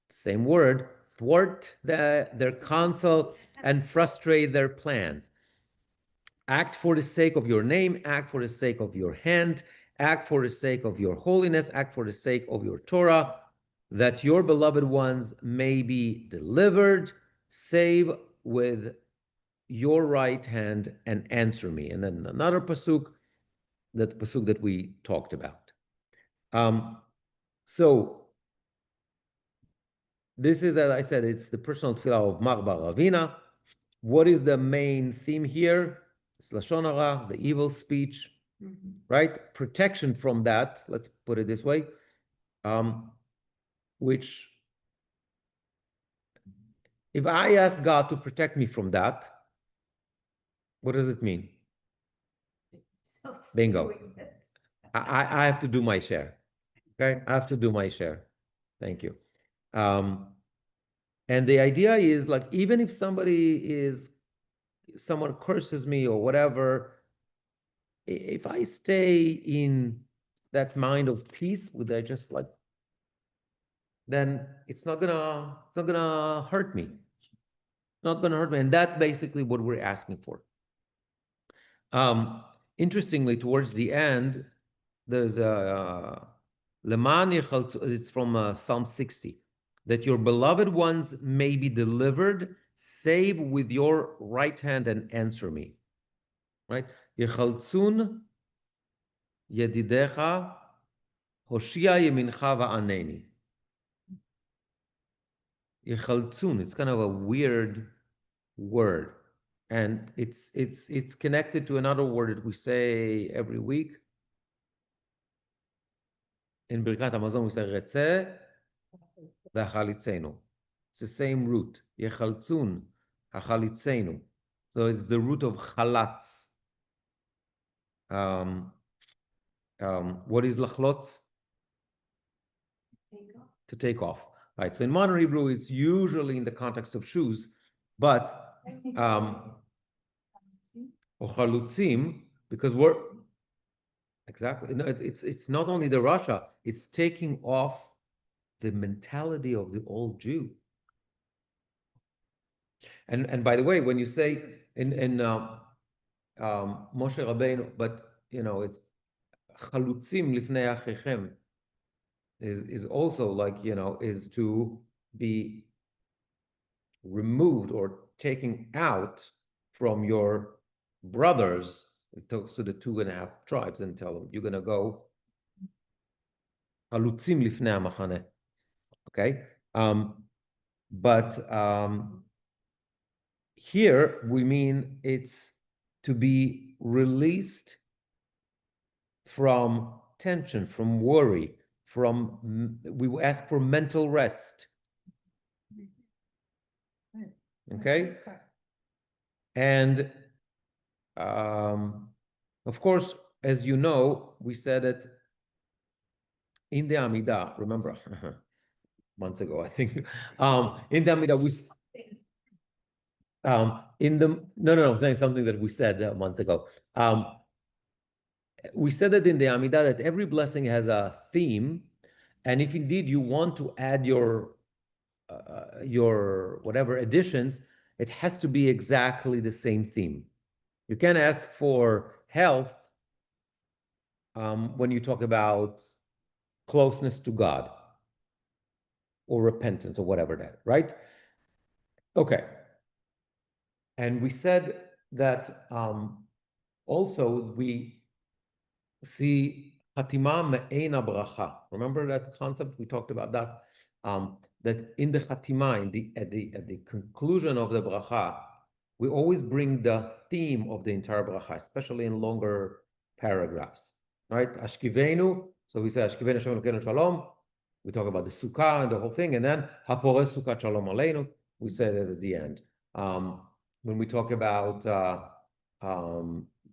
same word, thwart their counsel and frustrate their plans. Act for the sake of your name, act for the sake of your hand, act for the sake of your holiness, act for the sake of your Torah, that your beloved ones may be delivered. Save with your right hand and answer me. And then another pasuk, that pasuk that we talked about. So this is, as I said, it's the personal tefillah of Mar bar Ravina. What is the main theme here? It's Lashon Hara, the evil speech. right? Protection from that, let's put it this way, which if I ask God to protect me from that, what does it mean? Bingo. I have to do my share. Okay, I have to do my share. Thank you. And the idea is like, even if someone curses me or whatever, if I stay in that mind of peace, with that, just like, then it's not gonna hurt me. Not gonna hurt me, and that's basically what we're asking for. Interestingly, towards the end, there's a it's from Psalm 60, that your beloved ones may be delivered, save with your right hand and answer me. Right? Yechaltzun yedidecha hoshia yemincha va'aneni. Yechaltzun, it's kind of a weird word. And it's connected to another word that we say every week. In Birkat Hamazon, we say Retzeh v'achalitzenu. It's the same root. Yechaltzun hachalitzenu. So it's the root of chalatz. What is lachlotz? To take off. Right. So in modern Hebrew, it's usually in the context of shoes, but or chalutzim, because we're exactly, no, it's not only the Russia, it's taking off the mentality of the old Jew. And by the way, when you say in Moshe Rabbeinu, but it's chalutzim lifnei achechem, is also like, is to be removed or taken out from your brothers. It talks to the 2.5 tribes and tell them, you're going to go chalutzim lifnei hamachane. Okay? But here we mean it's to be released from tension, from worry, we ask for mental rest. Okay? And of course, as you know, we said it in the Amidah, remember, months ago, I think, in the Amidah, I'm saying something that we said months ago. We said that in the Amidah that every blessing has a theme, and if indeed you want to add your whatever additions, it has to be exactly the same theme. You can't ask for health when you talk about closeness to God or repentance or whatever that, right? Okay. And we said that also we see Chatima me'ena bracha. Remember that concept? We talked about that. That in the Chatima, at the conclusion of the bracha, we always bring the theme of the entire bracha, especially in longer paragraphs, right? Ashkivenu. So we say Ashkivenu Shalom Elokeinu Shalom. We talk about the sukkah and the whole thing, and then Haporeh Sukkah Shalom Aleinu. We say that at the end. When we talk about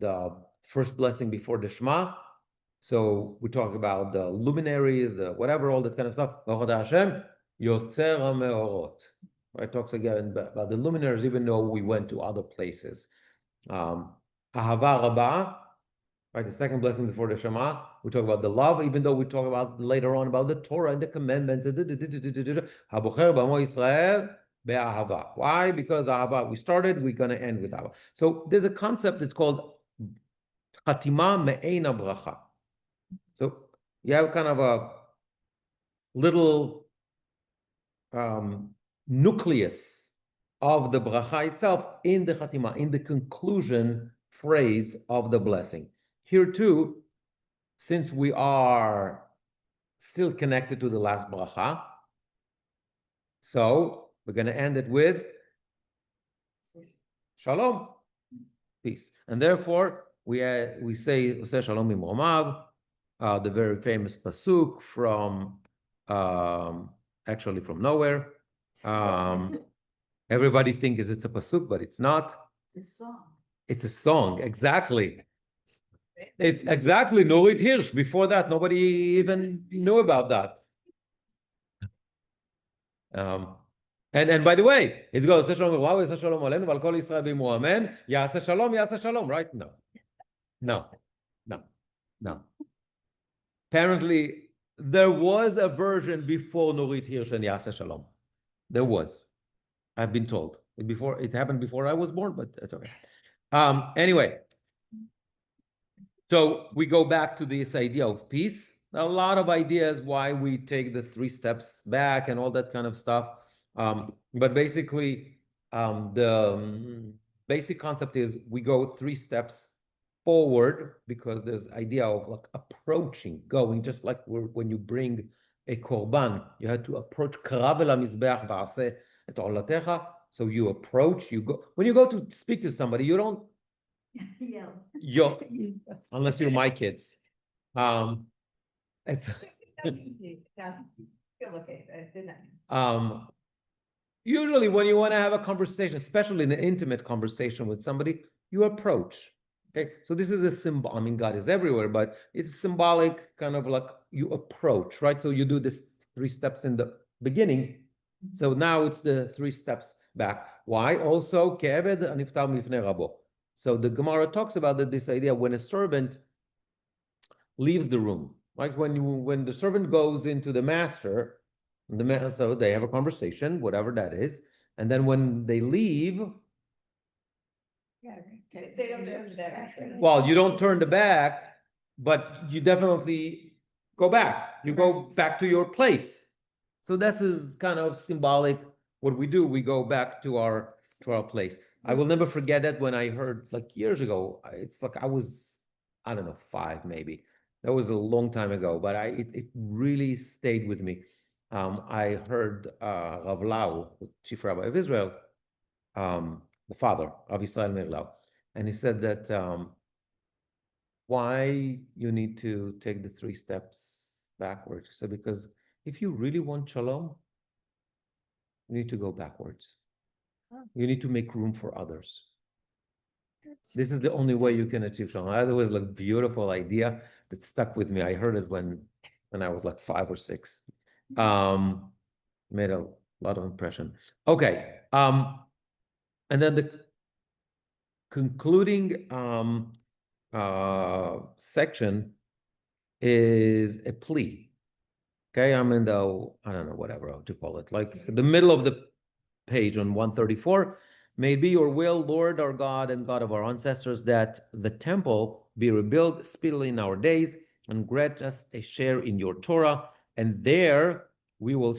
the first blessing before the Shema, so we talk about the luminaries, the whatever, all that kind of stuff. Baruch Hashem, Yotzer HaMeorot. Right, talks again about the luminaries, even though we went to other places. Ahava Rabbah, right, the second blessing before the Shema, we talk about the love, even though we talk about later on about the Torah and the commandments. Habocher b'amo Yisrael be'ahava. Why? Because ahava, we started, we're going to end with ahava. So there's a concept that's called Chatima me'ena bracha. So you have kind of a little nucleus of the bracha itself in the Chatima, in the conclusion phrase of the blessing. Here too, since we are still connected to the last bracha, so we're going to end it with Shalom, peace. And therefore, we say Oseh Shalom Imromav, the very famous pasuk from actually from nowhere. Everybody thinks it's a pasuk, but it's not. It's a song. It's a song, exactly. It's exactly Norit Hirsch. Before that, nobody even knew about that. And by the way, it goes, Shalom aleinu v'al kol Yisrael v'imru amen. Ya'aseh shalom, right? No, no, no, no. Apparently, there was a version before Norit Hirsch and Ya'aseh shalom. There was. I've been told. It happened before I was born, but that's okay. Anyway, so we go back to this idea of peace. There are a lot of ideas why we take the 3 steps back and all that kind of stuff. But basically, the basic concept is we go 3 steps forward because there's idea of like approaching, going, just like when you bring a korban, you had to approach קרב אל המזבח ועשה את עולתך. So you approach, you go. When you go to speak to somebody, you don't unless you're my kids. It's usually when you want to have a conversation, especially an intimate conversation with somebody, you approach. Okay, so this is a symbol. I mean, God is everywhere, but it's symbolic, kind of like you approach, right? So you do this 3 steps in the beginning. So now it's the 3 steps back. Why? Also, כעבד הנפטר מפני רבו. So the Gemara talks about this idea when a servant leaves the room, right? When the servant goes into the master, so they have a conversation, whatever that is, and then when they leave, They don't turn back. well, you don't turn the back, but you definitely go back. You go back to your place. So this is kind of symbolic. What we do, we go back to our place. I will never forget that when I heard like years ago. It's like I was, I don't know, 5 maybe. That was a long time ago, but it really stayed with me. I heard Rav Lau, the chief rabbi of Israel, the father of Israel Meir Lau, and he said that why you need to take the 3 steps backwards. So because if you really want shalom, you need to go backwards. You need to make room for others. This is the only way you can achieve shalom. That was like a beautiful idea that stuck with me. I heard it when I was like 5 or 6. Made a lot of impression. Okay. And then the concluding section is a plea. Okay, I'm in the, I don't know, whatever to call it, like the middle of the page on 134. May it be your will, Lord our God and God of our ancestors, that the temple be rebuilt speedily in our days, and grant us a share in your Torah, and there we will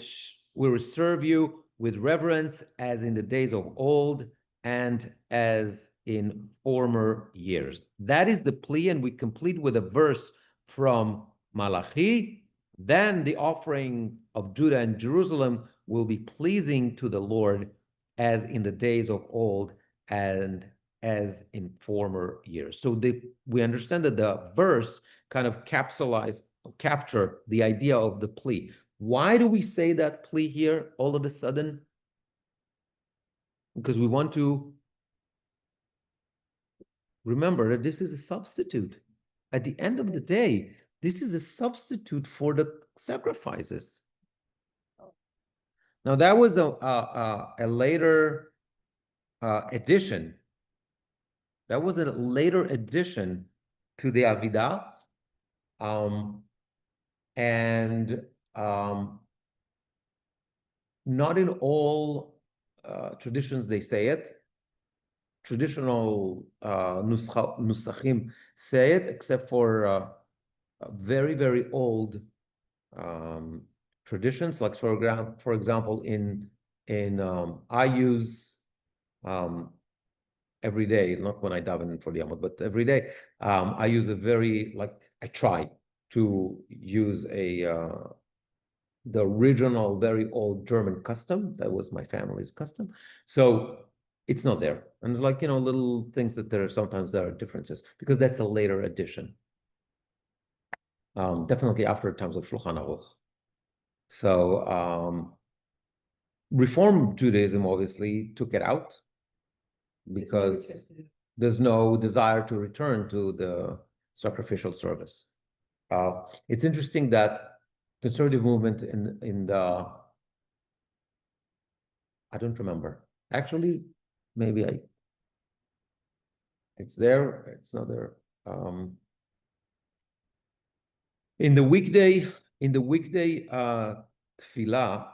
serve you with reverence as in the days of old and as in former years. That is the plea, and we complete with a verse from Malachi. Then the offering of Judah and Jerusalem will be pleasing to the Lord as in the days of old and as in former years. So we understand that the verse kind of capture the idea of the plea. Why do we say that plea here all of a sudden? Because we want to remember that this is a substitute. At the end of the day, this is a substitute for the sacrifices. Now, that was a later addition. That was a later addition to the Amidah. Not in all traditions they say it. Traditional nusachim say it, except for very, very old traditions. Like for example, I use every day, not when I daven for the Yamot, but every day, I use I try to use the original, very old German custom. That was my family's custom. So it's not there. And like, little things that sometimes there are differences because that's a later addition. Definitely after times of Shulchan Aruch. So Reform Judaism obviously took it out because there's no desire to return to the sacrificial service. It's interesting that conservative movement in the, I don't remember. Actually, maybe it's there, it's not there. In the weekday tefillah,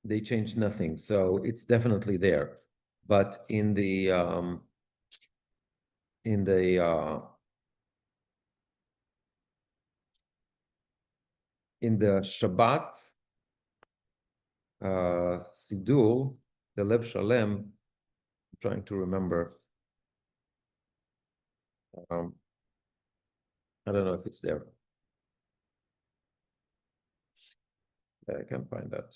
they changed nothing, so it's definitely there. But in the Shabbat Siddur, the Lev Shalem, I'm trying to remember. I don't know if it's there. I can't find that.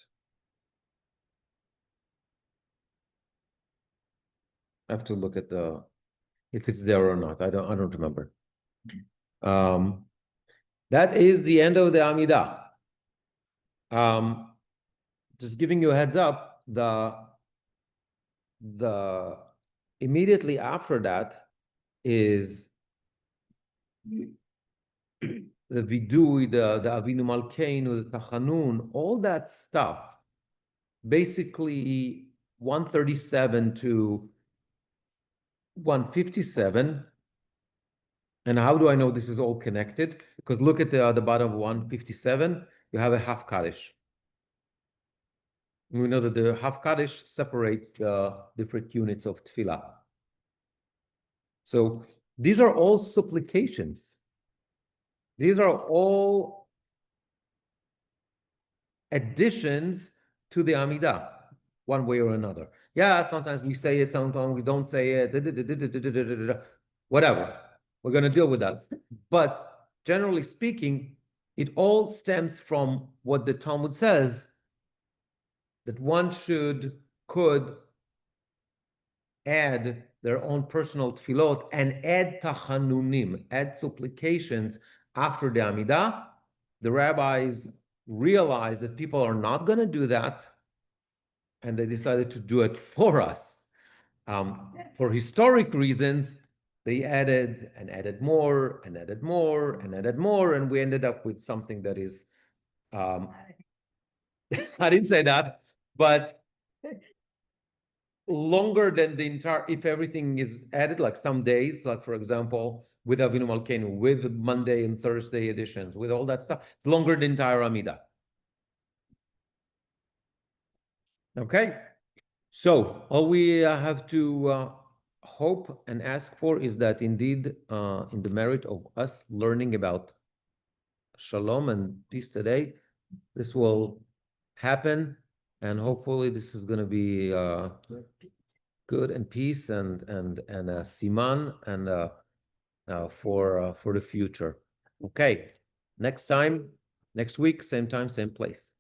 I have to look at if it's there or not. I don't remember. That is the end of the Amidah. Just giving you a heads up, the immediately after that is the Vidui, the Avinu Malkeinu, the Tachanun, all that stuff. Basically 137 to 157. And how do I know this is all connected? Because look at the bottom of 157, you have a half Kaddish. We know that the half Kaddish separates the different units of tefillah. So these are all supplications. These are all additions to the Amidah, one way or another. Yeah, sometimes we say it, sometimes we don't say it, whatever. We're going to deal with that. But generally speaking, it all stems from what the Talmud says, that one could add their own personal tefillot and add tachanunim, add supplications after the Amidah. The rabbis realized that people are not going to do that, and they decided to do it for us. For historic reasons, they added and added more and added more and added more, and we ended up with something that is, I didn't say that, but longer than the entire, if everything is added, like some days, like for example, with Avinu Malkeinu, with Monday and Thursday editions, with all that stuff, it's longer than the entire Amidah. Okay, so all we have to hope and ask for is that indeed, in the merit of us learning about Shalom and peace today, this will happen, and hopefully this is going to be good and peace and siman and for the future. Okay, next week, same time, same place.